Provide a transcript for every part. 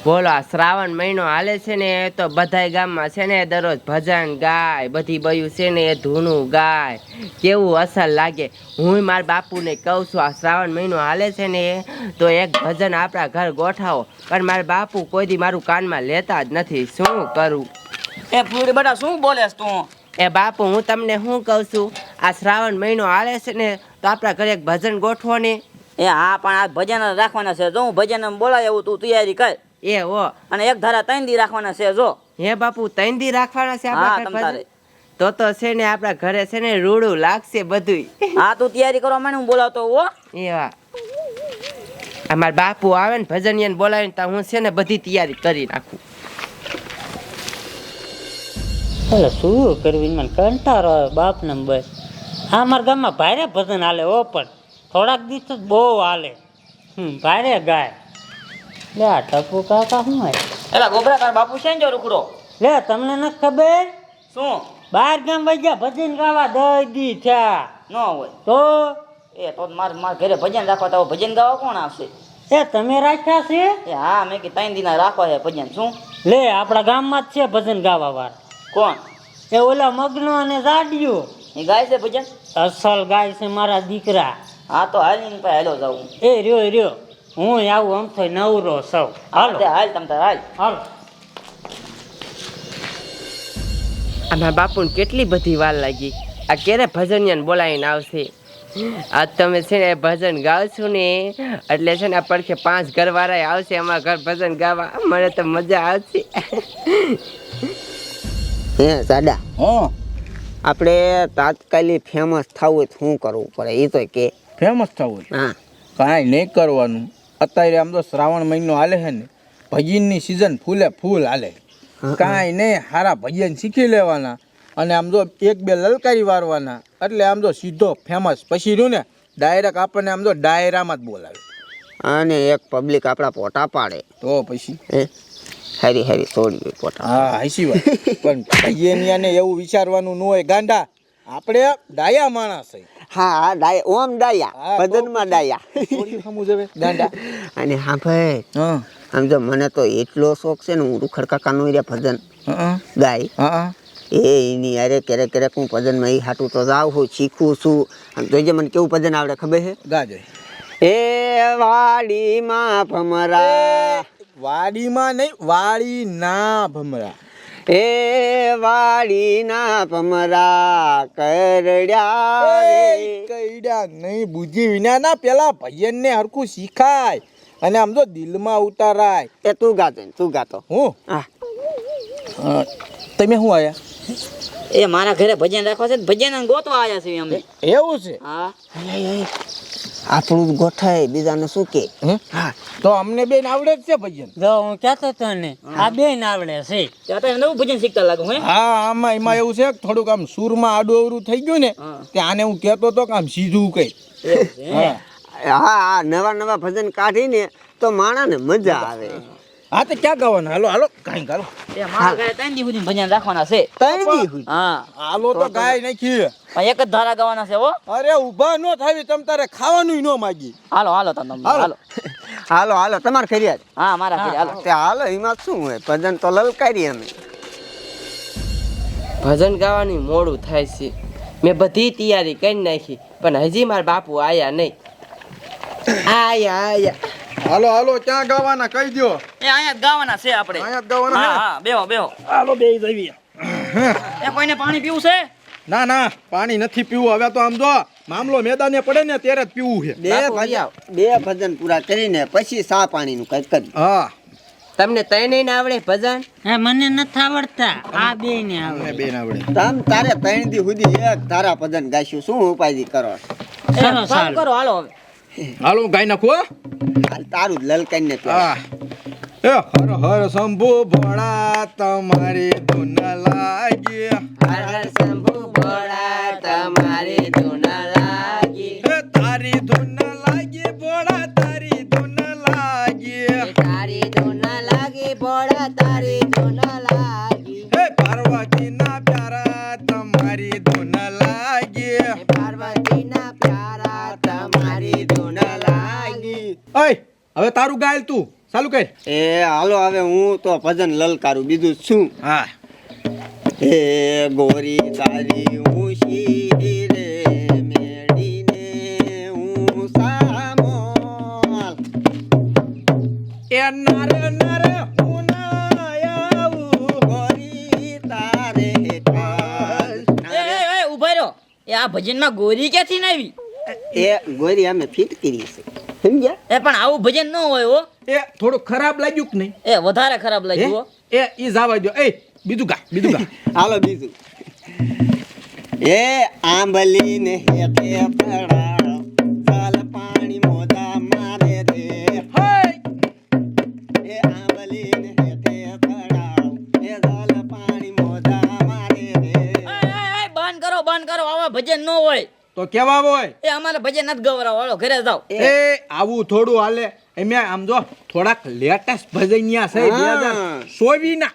બોલો આ શ્રાવણ મહિનો હાલે છે ને તો બધાય ગામમાં છે ને દરરોજ ભજન ગાય, બધી બયું છે ને એ ધૂનું ગાય, કેવું અસર લાગે. હું મારા બાપુને કહું છું આ શ્રાવણ મહિનો હાલે છે ને તો એક ભજન આપણા ઘર ગોઠાવો, પણ મારા બાપુ કોઈ દી મારું કાનમાં લેતા જ નથી. શું કરું? એ પૂરી બેટા શું બોલેસ તું? એ બાપુ હું તમને શું કહું છું, આ શ્રાવણ મહિનો હાલે છે ને તો આપણા ઘરે એક ભજન ગોઠવો ને. એ હા, પણ આ ભજન રાખવાના છે. જો હું ભજન બોલાય એવું તું તૈયારી કર. એ હો. અને એક ધારા 3 દી રાખવાના છે. જો હે બાપુ 3 દી રાખવાના છે હા આપણા તમ તારે. ઘરે? તો છે ને આપણા ઘરે છે ને રૂડું લાગશે બધુંય. હા તું તૈયારી કરવા માંડ, હું બોલાવતો હો. એવા અમારા બાપુ આવે ને ભજનિયાને બોલાવીને તો હું છે ને બધી તૈયારી કરી નાખું. એટલે શું કરવી, મને કંટાળો આવે બાપ ને બસ. હા, અમારા ગામમાં ભારે ભજન હાલે હો, પણ થોડાક દિવસ જ બહુ હાલે. ભારે ગાય. લે આ ટપુ કાકા શું હોય? એલા ગોબરા તાર બાપુ છે ને જો રૂકડો. લે તમને નથી ખબર? શું? બહાર ગામ વૈયા ભજન ગાવા 10 દી થયા. ન હોય તો એ તો મારા ઘરે ભજન રાખવા તો ભજન ગાવા કોણ આવશે? એ તમે રાખ્યા છે? એ હા, મેં કે 3 દીના રાખવા છે ભજન. શું? લે આપણા ગામમાં જ છે ભજન ગાવા વાળા. કોણ? એ ઓલા મગનો અને જાડિયો. એ ગાય છે ભજન? અસલ ગાય છે મારા દીકરા. હા તો હાલ ને હાલો જાઉં. એ રહ્યો હું આવું આમ થઈ નવરો સૌ. હાલો હાલ તમ તાર હાલ. હાલો. અમારા બાપુને કેટલી બધી વાર લાગી, આ ક્યારે ભજનિયાને બોલાવીને આવશે. આજ તમે છે ને ભજન ગાવશું ને એટલે છે ને આ પડખે 5 ઘરવાળા આવશે અમારા ઘર ભજન ગાવા. મને તો મજા આવશે. હે સાડા, હા, આપણે તાત્કાલિક ફેમસ થવું હોય તો શું કરવું પડે એ તો કે. ફેમસ થવું છે. હા, કાંઈ નહીં કરવાનું. અત્યારે આમ તો શ્રાવણ મહિનો હાલે છે ને, ભજનની સિઝન ફૂલે ફૂલ હાલે. કાંઈ નહીં, સારા ભજન શીખી લેવાના અને આમ જો 1-2 લલકારી વારવાના એટલે આમ તો સીધો ફેમસ. પછી રહ્યું ને ડાયરેક્ટ આપણને આમ તો ડાયરામાં જ બોલાવે અને એક પબ્લિક આપણા પોટા પાડે તો પછી હે હારી હારી છોડી પોટા. હા હાચી વાત. પણ ભજનિયાને એવું વિચારવાનું ન હોય ગાંડા, આપણે ડાયા માણસ છે. હા હા, ડાયા ઓમ ડાયા, ભજનમાં ડાયા. થોડી સમજ હવે ગાંડા. અને હા ભાઈ, હા આમ જો મને તો એટલો શોખ છે ને, હું રૂખડ કાકાનું રે ભજન હા ગાય. હા એની અરે ક્યારેક હું ભજનમાં એ હાટું તો જાઉં છું, શીખું છું. આમ જોઈજે મને કેવું ભજન આવડે ખબર છે? ગાજે. એ વાડીમાં ભમરા, વાડીમાં નહીં, વાડી ના ભમરા. એ વાડીના ભમરા કરડ્યા રે. કઈડા નહીં, બુદ્ધિ વિના ના. પેલા ભજન ને હરખું શીખાય અને આમ તો દિલમાં ઉતારાય. એ તું ગાતો ને, તું ગાતો. હું હા, તમે શું આયા? એ મારા ઘરે ભજન રાખવા છે, ભજન ગોતવા આવ્યા છીએ અમે. એવું છે? હા આપણું જ ગોઠાય, બીજાને શું કે? હા, તો અમને બેન આવડે જ છે ભજન. જો હું કહેતો તો ને, આ બેન આવડે છે. ત્યાં તો નવું ભજન શીખતા લાગુ હે. હા, આમાં એમાં એવું છે કે થોડુંક આમ સૂરમાં આડું અવરું થઈ ગયું ને, ત્યાં આને હું કહેતો તો કે આમ સીધું કઈ. હા હા, નવા ભજન કાઢીને તો માણાને મજા આવે. હા, તો ક્યાં ગાવાના? હાલો હાલો કાંઈ ગાલો. એ મારા ઘરે 3 દી સુધી ભજન રાખવાના છે. હા, હાલો તો ગાય નાખી. પણ એક જ ધારા ગાવાના છે હો. અરે ઊભા નો થાવી, તમ તારે ખાવાનું ન માગી. હાલો તમે હાલો. હાલો તમારે ફરિયાદ. હા મારા ઘરે હાલો. તે હાલો, એમાં શું હોય, ભજન તો લલકારી અમે. ભજન ગાવાની મોડું થાય છે. મેં બધી તૈયારી કરી નાખી પણ હજી મારા બાપુ આયા નહીં. આયા હાલો ક્યાં ગાવાના કહી દો. એ અહીંયા જ ગાવાના છે આપણે. અહીંયા જ ગાવાના છે? હા બેહો. હાલો બેહી જઈએ. એ કોઈને પાણી પીવું છે? ના પાણી નથી પીવું. હવે તો આમ જો મામલો મેદાને પડે ને ત્યારે જ પીવું છે. બે ભજન પૂરા કરીને પછી સા પાણીનું કંઈક કરી. હા, તમને તઈને આવડે ભજન? હા, મને નથી આવડતા, આ બે ને આવડે. બેન આવડે. તમ તારે 3 દી સુધી એક ધારા ભજન ગાઈશું, શું ઉપાય કરો? સરસ, સારું કરો હાલો હવે. હાલો હું ગાઈ નાખું. હાલ તારું જ લલકાઈને હા, એ હર હર શંભુ ભોળા તમારી ધૂન લાગી. હર શંભુ ભોળા તમારી ધૂન લાગી. તારી ધૂન લાગી ભોળા, તારી ધૂન લાગી. તારી ધૂન લાગી ભોળા, તારી ધૂન લાગી. હે પાર્વતીના પ્યારા તમારી ધૂન લાગી. પાર્વતીના પ્યારા તમારી ધૂન લાગી. ઓય હવે તારું ગાયલ તું ચાલુ કર. એ હાલો હવે હું તો ભજન લલકારું બીજું શું. હા. હે ગોરી તારી ઊંચી રે મેડીને હું સામોલ. એ નારે નારે હું ના આવું. ગોરી તારે કાલ. એ ઉભા રહ્યો. એ આ ભજનમાં ગોરી ક્યાંથી ના આવી? એ ગોરી અમે ફિટ કરી છે સમજ્યા. એ પણ આવું ભજન ન હોય હો. એ થોડું ખરાબ લાગ્યું કે નહીં? એ વધારે ખરાબ લાગ્યું હો. એ ઈ જવા દો. એ બીજું ગા, બીજું ગા. હાલો બીજું. એ આંબલી ને હેઠે પડાવ ચાલ પાણી મોજા મારે રે. હાય. એ આંબલી ને હેઠે પડાવ એ ચાલ પાણી મોજા મારે રે. બંધ કરો બંધ કરો. આવા ભજન ન હોય. તો કેવા હોય? એ અમારે ભજન નથી ગવરાવ. હાલો ઘરે જાઓ. એ આવું થોડું હાલે. એમે આમ જો થોડાક લેટેસ્ટ ભજનિયા છે હા. 2024 ના.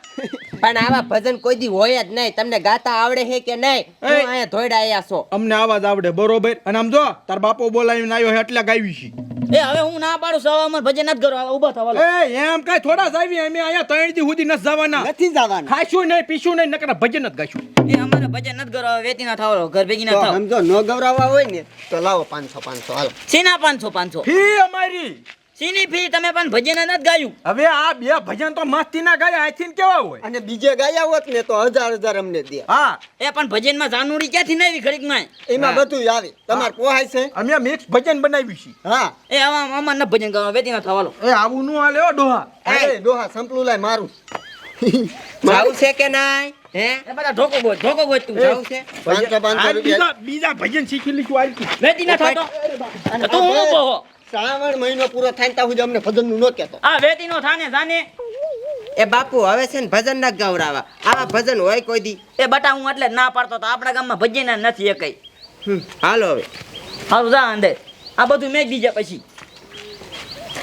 પણ આવા ભજન કોઈ દી હોય જ નહીં. તમને ગાતા આવડે છે કે નહીં? હું અહીંયા ધોઈડા આયા છો. અમને આવાજ આવડે બરોબર. અને આમ જો તાર બાપો બોલાવીને આવ્યો છે એટલે ગાવી છે. એ હવે હું ના પાડું છું. હવે અમારે ભજન નથી કરવા. ઉભા થવા. એ એમ કાઈ થોડા જ આવી. અમે અહીંયા 3 દી સુધી નથી જવાના. નથી જવાનું. ખાઈશું નહીં, પીશું નહીં, નકર ભજન જ ગાઈશું. એ અમારે ભજન નથી કરવા. વેતી ના થાવ. ઘર ભેગી ના તો થાવ. સમજો ન ગવરાવા હોય ને તો લાવો 500 હાલો. સીના 500 ફી અમારી. સીની ફી. તમે પણ ભજન નથી ગાયું. હવે આ બે ભજન તો મસ્તી ના ગાય. આથી કેવા હોય? અને બીજે ગાયા હોત ને તો 1000 અમને દે. હા. એ પણ ભજનમાં જાનુડી ક્યાંથી ના આવી ઘડીક માં? એમાં બધું આવે તમારે પોહાય છે. અમે મિક્સ ભજન બનાવી છે. હા એ આવા અમાર ન ભજન કરવા. વેતી ના થવાલો. એ આવું નું હાલે હો ડોહા. અરે ડોહા સંપલું લાય મારું. જાવું છે કે નહીં? હે એ બધા ઢોકો ગોત તું. જાવું છે? 500 રૂપિયા. બીજા ભજન શીખી લીધું આલકી. વેતી ના થતો. અને તું હું આપણે કહો. શ્રાવણ મહિનો પૂરો થાય ને ત્યાં સુધી અમને ભજનનું ન કહેતો. આ વેતી નો થાને જાને. એ બાપુ હવે છે ને ભજન ના ગવરાવા. આવા ભજન હોય કોઈ દી? એ બટા હું એટલે જ ના પાડતો તો. આપણા ગામમાં ભજન જ નથી એકઈ. હાલો હવે. હારું જા અંદર. આ બધું મેં દીજે પછી.